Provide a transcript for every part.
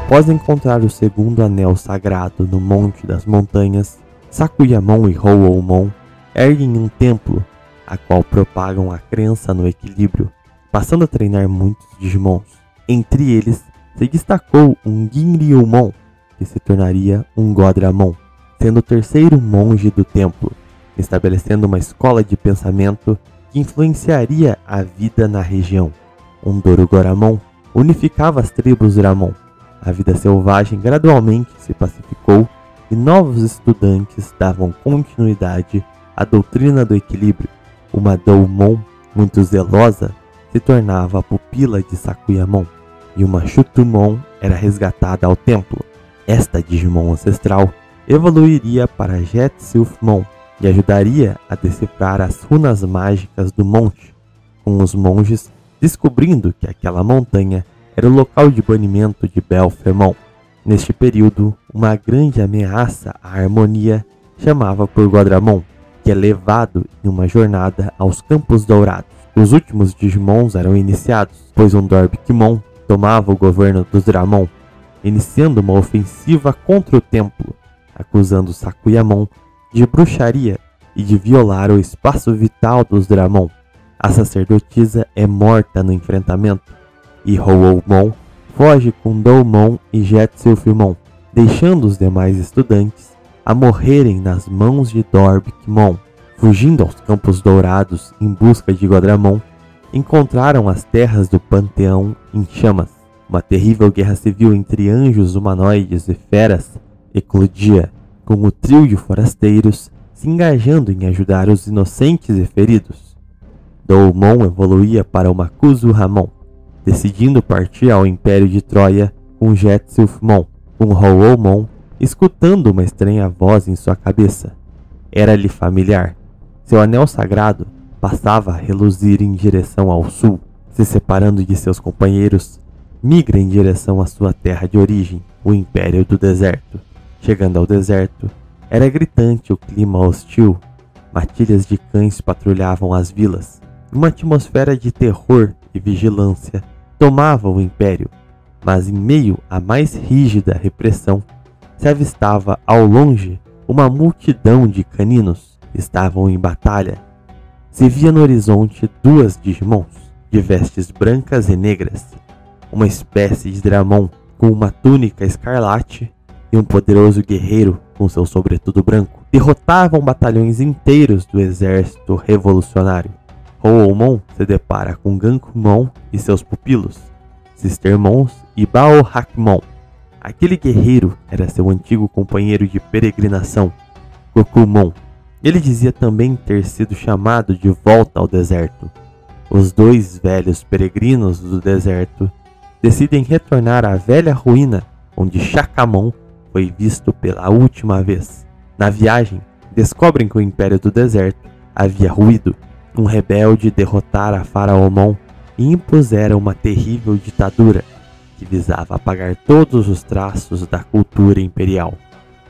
Após encontrar o segundo anel sagrado no Monte das Montanhas, Sakuyamon e Hohoumon erguem um templo, a qual propagam a crença no equilíbrio, passando a treinar muitos Digimons. Entre eles, se destacou um Ginryumon, que se tornaria um Godramon, sendo o terceiro monge do templo, estabelecendo uma escola de pensamento que influenciaria a vida na região. Um Dorugoramon unificava as tribos Dramon. A vida selvagem gradualmente se pacificou e novos estudantes davam continuidade à doutrina do equilíbrio. Uma Doumon, muito zelosa, se tornava a pupila de Sakuyamon, e uma Shutumon era resgatada ao templo. Esta Digimon ancestral evoluiria para Jetsilfmon e ajudaria a decifrar as runas mágicas do monte, com os monges descobrindo que aquela montanha era o local de banimento de Belphemon. Neste período, uma grande ameaça à harmonia chamava por Godramon, que é levado em uma jornada aos Campos Dourados. Os últimos Digimons eram iniciados, pois um Dorbeckmon tomava o governo dos Dramon, iniciando uma ofensiva contra o templo, acusando Sakuyamon de bruxaria e de violar o espaço vital dos Dramon. A sacerdotisa é morta no enfrentamento, e Hohoumon foge com Doumon e Jetsilfmon, deixando os demais estudantes a morrerem nas mãos de Dorbeckmon. Fugindo aos Campos Dourados em busca de Godramon, encontraram as terras do Panteão em chamas. Uma terrível guerra civil entre anjos humanoides e feras eclodia, com o trio de forasteiros se engajando em ajudar os inocentes e feridos. Doumon evoluía para uma Kuzuhamon, decidindo partir ao Império de Troia com Jetsilfmon, com Hohoumon escutando uma estranha voz em sua cabeça. Era-lhe familiar. Seu anel sagrado passava a reluzir em direção ao sul. Se separando de seus companheiros, migra em direção à sua terra de origem, o Império do Deserto. Chegando ao deserto, era gritante o clima hostil. Matilhas de cães patrulhavam as vilas. Uma atmosfera de terror e vigilância tomava o Império, mas em meio à mais rígida repressão, se avistava ao longe uma multidão de caninos. Estavam em batalha. Se via no horizonte duas Digimons, de vestes brancas e negras, uma espécie de Dramon com uma túnica escarlate e um poderoso guerreiro com seu sobretudo branco. Derrotavam batalhões inteiros do exército revolucionário. Hohoumon se depara com Gankumon e seus pupilos, Sistermons e Baohakmon. Aquele guerreiro era seu antigo companheiro de peregrinação, Gokumon. Ele dizia também ter sido chamado de volta ao deserto. Os dois velhos peregrinos do deserto decidem retornar à velha ruína onde Shakamon foi visto pela última vez. Na viagem, descobrem que o Império do Deserto havia ruído. Um rebelde derrotara Faraomon e impusera uma terrível ditadura que visava apagar todos os traços da cultura imperial.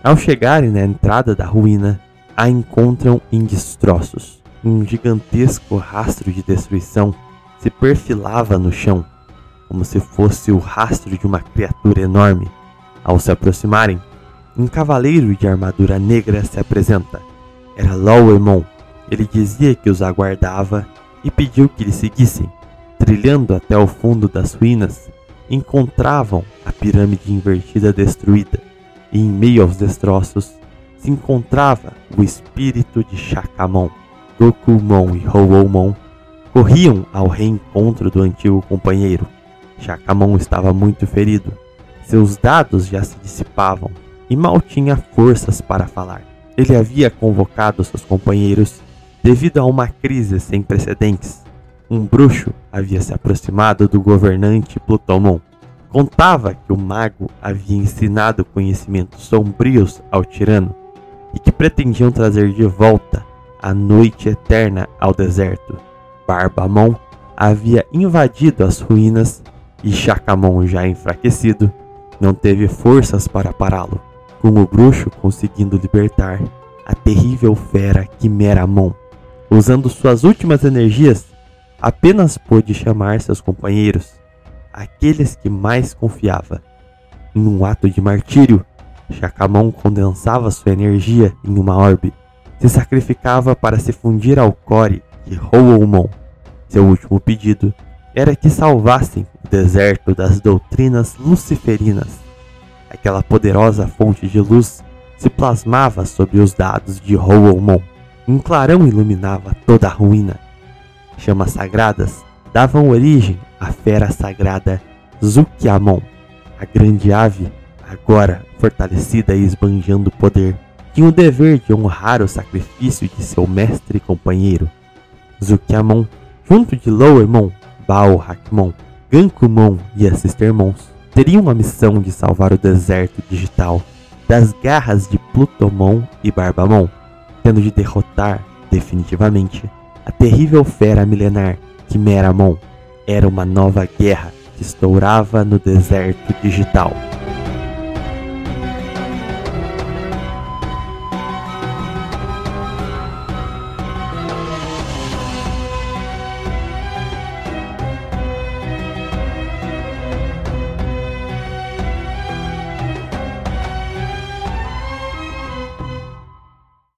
Ao chegarem na entrada da ruína, a encontram em destroços. Um gigantesco rastro de destruição se perfilava no chão, como se fosse o rastro de uma criatura enorme. Ao se aproximarem, um cavaleiro de armadura negra se apresenta. Era Lowemon. Ele dizia que os aguardava e pediu que lhe seguissem. Trilhando até o fundo das ruínas, encontravam a pirâmide invertida destruída, e em meio aos destroços se encontrava o espírito de Shakamon. Gokumon e Hohoumon corriam ao reencontro do antigo companheiro. Shakamon estava muito ferido. Seus dados já se dissipavam e mal tinha forças para falar. Ele havia convocado seus companheiros devido a uma crise sem precedentes. Um bruxo havia se aproximado do governante Plutomon. Contava que o mago havia ensinado conhecimentos sombrios ao tirano e que pretendiam trazer de volta a noite eterna ao deserto. Barbamon havia invadido as ruínas e Shakamon, já enfraquecido, não teve forças para pará-lo, com o bruxo conseguindo libertar a terrível fera Quimeramon. Usando suas últimas energias, apenas pôde chamar seus companheiros, aqueles que mais confiava. Em um ato de martírio, Shakamon condensava sua energia em uma orbe. Se sacrificava para se fundir ao core de Hohoumon. Seu último pedido era que salvassem o deserto das doutrinas luciferinas. Aquela poderosa fonte de luz se plasmava sobre os dados de Hohoumon. Um clarão iluminava toda a ruína. Chamas sagradas davam origem à fera sagrada Zukiamon. A grande ave, agora fortalecida e esbanjando poder, tinha o dever de honrar o sacrifício de seu mestre e companheiro. Zukiamon, junto de Lowemon, Baohakmon, Gankumon e as Sistermons, teriam a missão de salvar o deserto digital das garras de Plutomon e Barbamon, tendo de derrotar, definitivamente, a terrível fera milenar Quimeramon. Era uma nova guerra que estourava no deserto digital.